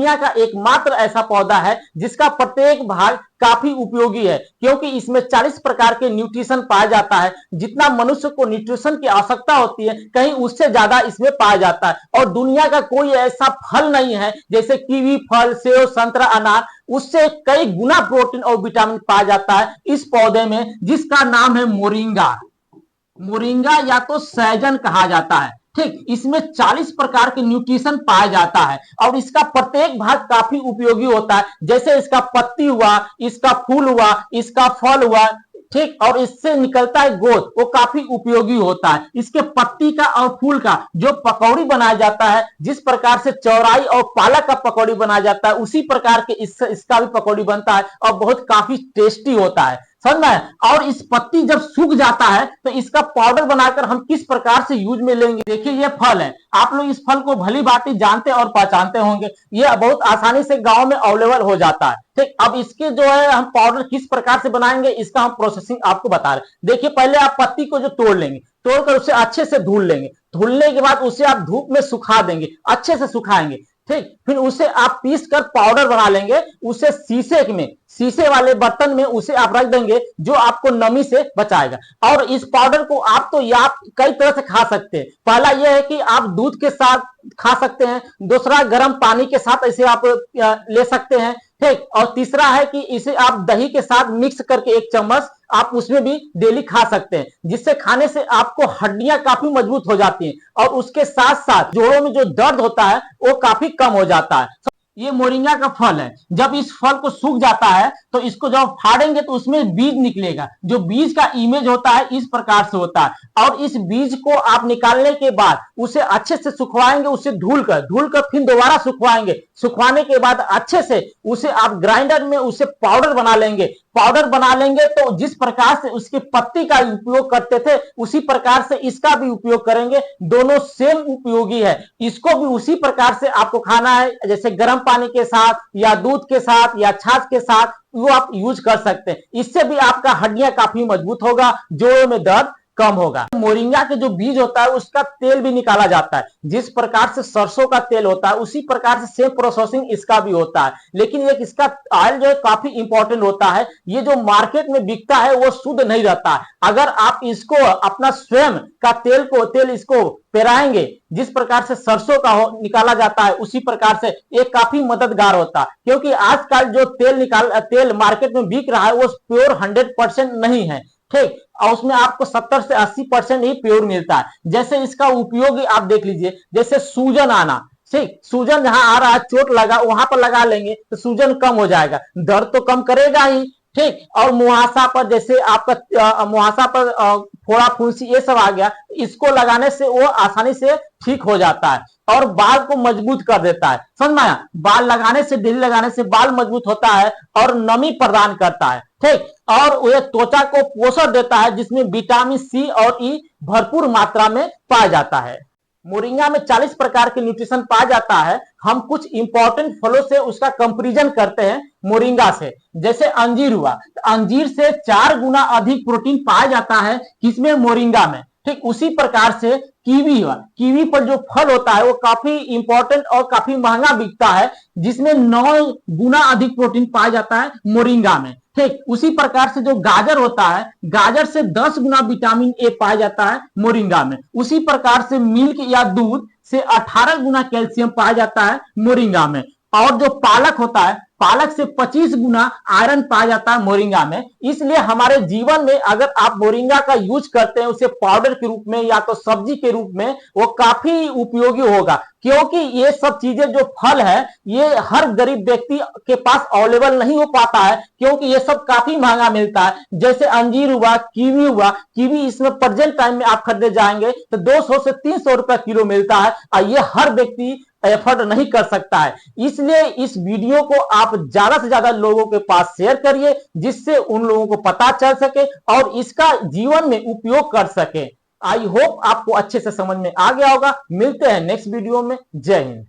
दुनिया का एकमात्र ऐसा पौधा है जिसका प्रत्येक भाग काफी उपयोगी है, क्योंकि इसमें 40 प्रकार के न्यूट्रिशन पाया जाता है। जितना मनुष्य को न्यूट्रिशन की आवश्यकता होती है, कहीं उससे ज्यादा इसमें पाया जाता है। और दुनिया का कोई ऐसा फल नहीं है जैसे कीवी फल, सेव, संतरा, अनार, उससे कई गुना प्रोटीन और विटामिन पाया जाता है इस पौधे में, जिसका नाम है मोरिंगा। मोरिंगा या तो सहजन कहा जाता है। ठीक, इसमें 40 प्रकार के न्यूट्रिशन पाया जाता है और इसका प्रत्येक भाग काफी उपयोगी होता है। जैसे इसका पत्ती हुआ, इसका फूल हुआ, इसका फल हुआ, ठीक, और इससे निकलता है गोद, वो काफी उपयोगी होता है। इसके पत्ती का और फूल का जो पकौड़ी बनाया जाता है, जिस प्रकार से चौराई और पालक का पकौड़ी बनाया जाता है, उसी प्रकार के इसका भी पकौड़ी बनता है और बहुत काफी टेस्टी होता है, समझ में। और इस पत्ती जब सूख जाता है तो इसका पाउडर बनाकर हम किस प्रकार से यूज में लेंगे। देखिए ये फल है, आप लोग इस फल को भली भांति जानते और पहचानते होंगे, ये बहुत आसानी से गांव में अवेलेबल हो जाता है। ठीक, अब इसके जो है हम पाउडर किस प्रकार से बनाएंगे, इसका हम प्रोसेसिंग आपको बता रहे। देखिए पहले आप पत्ती को जो तोड़ लेंगे, तोड़कर उसे अच्छे से धुल लेंगे, धुलने के बाद उसे आप धूप में सुखा देंगे, अच्छे से सुखाएंगे। ठीक, फिर उसे आप पीस कर पाउडर बना लेंगे, उसे शीशे वाले बर्तन में उसे आप रख देंगे, जो आपको नमी से बचाएगा। और इस पाउडर को आप तो या कई तरह से खा सकते हैं। पहला यह है कि आप दूध के साथ खा सकते हैं, दूसरा गर्म पानी के साथ इसे आप ले सकते हैं। ठीक, और तीसरा है कि इसे आप दही के साथ मिक्स करके 1 चम्मच आप उसमें भी डेली खा सकते हैं, जिससे खाने से आपको हड्डियां काफी मजबूत हो जाती हैं और उसके साथ साथ जोड़ों में जो दर्द होता है वो काफी कम हो जाता है। ये मोरिंगा का फल है। जब इस फल को सूख जाता है तो इसको जब फाड़ेंगे तो उसमें बीज निकलेगा, जो बीज का इमेज होता है इस प्रकार से होता है। और इस बीज को आप निकालने के बाद उसे अच्छे से सुखवाएंगे, उसे धुल कर फिर दोबारा सुखवाएंगे। सुखवाने के बाद अच्छे से उसे आप ग्राइंडर में उसे पाउडर बना लेंगे। पाउडर बना लेंगे तो जिस प्रकार से उसकी पत्ती का उपयोग करते थे उसी प्रकार से इसका भी उपयोग करेंगे, दोनों सेम उपयोगी है। इसको भी उसी प्रकार से आपको खाना है, जैसे गर्म पानी के साथ या दूध के साथ या छाछ के साथ, वो आप यूज कर सकते हैं। इससे भी आपका हड्डियां काफी मजबूत होगा, जोड़ों में दर्द कम होगा। मोरिंगा के जो बीज होता है उसका तेल भी निकाला जाता है। जिस प्रकार से सरसों का तेल होता है उसी प्रकार से सेम प्रोसेसिंग इसका भी होता है, लेकिन एक इसका ऑयल जो है काफी इंपॉर्टेंट होता है। ये जो मार्केट में बिकता है वो शुद्ध नहीं रहता है। अगर आप इसको अपना स्वयं का तेल इसको पेराएंगे, जिस प्रकार से सरसों का निकाला जाता है उसी प्रकार से ये काफी मददगार होता है। क्योंकि आजकल जो तेल मार्केट में बिक रहा है वो प्योर 100% नहीं है। ठीक, और उसमें आपको 70 से 80% ही प्योर मिलता है। जैसे इसका उपयोग आप देख लीजिए, जैसे सूजन आना, ठीक, सूजन जहां आ रहा है, चोट लगा, वहां पर लगा लेंगे तो सूजन कम हो जाएगा, दर्द तो कम करेगा ही। ठीक, और मुहासा पर, जैसे आपका मुहासा पर फोड़ा फुंसी ये सब आ गया, इसको लगाने से वो आसानी से ठीक हो जाता है और बाल को मजबूत कर देता है, समझ में आया। बाल लगाने से, डेली लगाने से बाल मजबूत होता है और नमी प्रदान करता है। ठीक, और वह त्वचा को पोषण देता है, जिसमें विटामिन सी और ई भरपूर मात्रा में पाया जाता है। मोरिंगा में 40 प्रकार के न्यूट्रिशन पाया जाता है। हम कुछ इंपॉर्टेंट फलों से उसका कंपैरिजन करते हैं मोरिंगा से। जैसे अंजीर हुआ, तो अंजीर से 4 गुना अधिक प्रोटीन पाया जाता है किसमें, मोरिंगा में। ठीक, उसी प्रकार से कीवी हुआ, कीवी पर जो फल होता है वो काफी इंपॉर्टेंट और काफी महंगा बिकता है, जिसमें 9 गुना अधिक प्रोटीन पाया जाता है मोरिंगा में। ठीक, उसी प्रकार से जो गाजर होता है, गाजर से 10 गुना विटामिन ए पाया जाता है मोरिंगा में। उसी प्रकार से मिल्क या दूध से 18 गुना कैल्शियम पाया जाता है मोरिंगा में। और जो पालक होता है, पालक से 25 गुना आयरन पाया जाता है मोरिंगा में। इसलिए हमारे जीवन में अगर आप मोरिंगा का यूज करते हैं, उसे पाउडर के रूप में या तो सब्जी के रूप में, वो काफी उपयोगी होगा। क्योंकि ये सब चीजें जो फल है ये हर गरीब व्यक्ति के पास अवेलेबल नहीं हो पाता है, क्योंकि ये सब काफी महंगा मिलता है। जैसे अंजीर हुआ, कीवी हुआ, कीवी इसमें प्रेजेंट टाइम में आप खरीदने जाएंगे तो 200 से 300 रुपए किलो मिलता है और ये हर व्यक्ति एफर्ट नहीं कर सकता है। इसलिए इस वीडियो को आप ज्यादा से ज्यादा लोगों के पास शेयर करिए, जिससे उन लोगों को पता चल सके और इसका जीवन में उपयोग कर सके। आई होप आपको अच्छे से समझ में आ गया होगा। मिलते हैं नेक्स्ट वीडियो में। जय हिंद।